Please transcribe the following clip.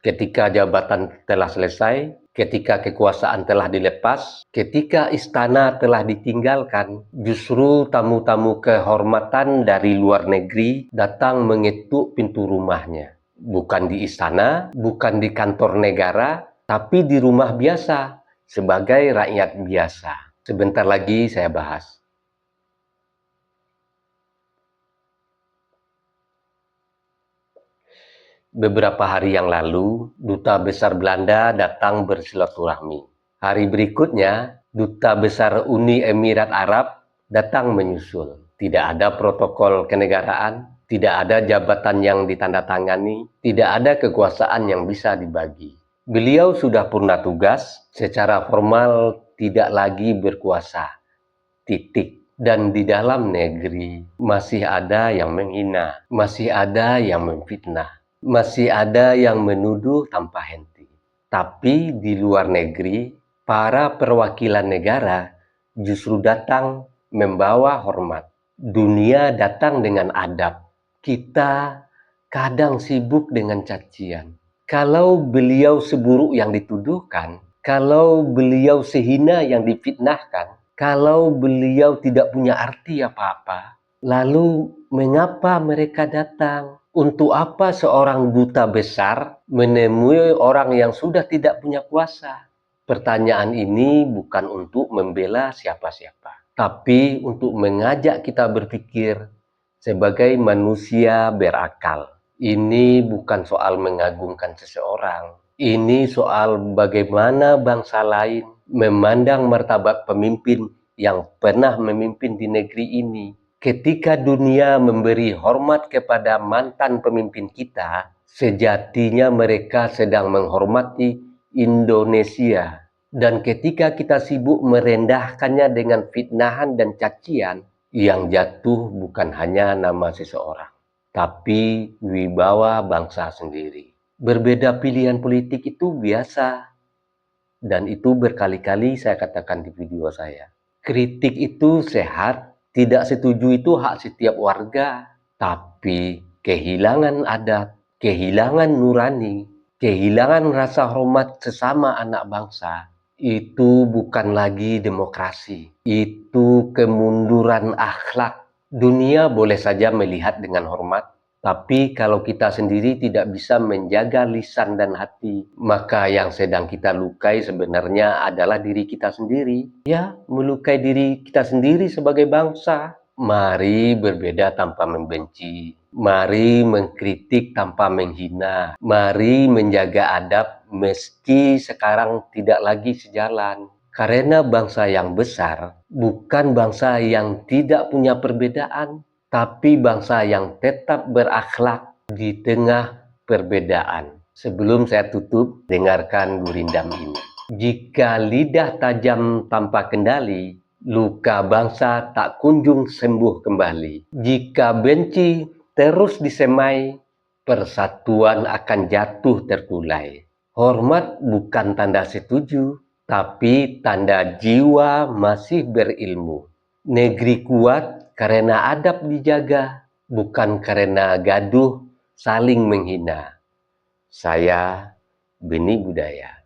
Ketika jabatan telah selesai, ketika kekuasaan telah dilepas, ketika istana telah ditinggalkan, justru tamu-tamu kehormatan dari luar negeri datang mengetuk pintu rumahnya. Bukan di istana, bukan di kantor negara, tapi di rumah biasa, sebagai rakyat biasa. Sebentar lagi saya bahas. Beberapa hari yang lalu, Duta Besar Belanda datang bersilaturahmi. Hari berikutnya, Duta Besar Uni Emirat Arab datang menyusul. Tidak ada protokol kenegaraan, tidak ada jabatan yang ditandatangani, tidak ada kekuasaan yang bisa dibagi. Beliau sudah purna tugas, secara formal tidak lagi berkuasa. Titik. Dan di dalam negeri masih ada yang menghina, masih ada yang memfitnah, masih ada yang menuduh tanpa henti. Tapi di luar negeri, para perwakilan negara justru datang membawa hormat. Dunia datang dengan adab. Kita kadang sibuk dengan cacian. Kalau beliau seburuk yang dituduhkan, kalau beliau sehina yang difitnahkan, kalau beliau tidak punya arti apa-apa, lalu mengapa mereka datang? Untuk apa seorang duta besar menemui orang yang sudah tidak punya kuasa? Pertanyaan ini bukan untuk membela siapa-siapa, tapi untuk mengajak kita berpikir sebagai manusia berakal. Ini bukan soal mengagungkan seseorang. Ini soal bagaimana bangsa lain memandang martabat pemimpin yang pernah memimpin di negeri ini. Ketika dunia memberi hormat kepada mantan pemimpin kita, sejatinya mereka sedang menghormati Indonesia. Dan ketika kita sibuk merendahkannya dengan fitnahan dan cacian, yang jatuh bukan hanya nama seseorang, tapi wibawa bangsa sendiri. Berbeda pilihan politik itu biasa, dan itu berkali-kali saya katakan di video saya. Kritik itu sehat, tidak setuju itu hak setiap warga, tapi kehilangan adat, kehilangan nurani, kehilangan rasa hormat sesama anak bangsa, itu bukan lagi demokrasi, itu kemunduran akhlak. Dunia boleh saja melihat dengan hormat, tapi kalau kita sendiri tidak bisa menjaga lisan dan hati, maka yang sedang kita lukai sebenarnya adalah diri kita sendiri. Ya, melukai diri kita sendiri sebagai bangsa. Mari berbeda tanpa membenci. Mari mengkritik tanpa menghina. Mari menjaga adab meski sekarang tidak lagi sejalan. Karena bangsa yang besar bukan bangsa yang tidak punya perbedaan, tapi bangsa yang tetap berakhlak di tengah perbedaan. Sebelum saya tutup, dengarkan gurindam ini. Jika lidah tajam tanpa kendali, luka bangsa tak kunjung sembuh kembali. Jika benci terus disemai, persatuan akan jatuh terkulai. Hormat bukan tanda setuju, tapi tanda jiwa masih berilmu. Negeri kuat karena adab dijaga, bukan karena gaduh saling menghina. Saya Beni Budaya.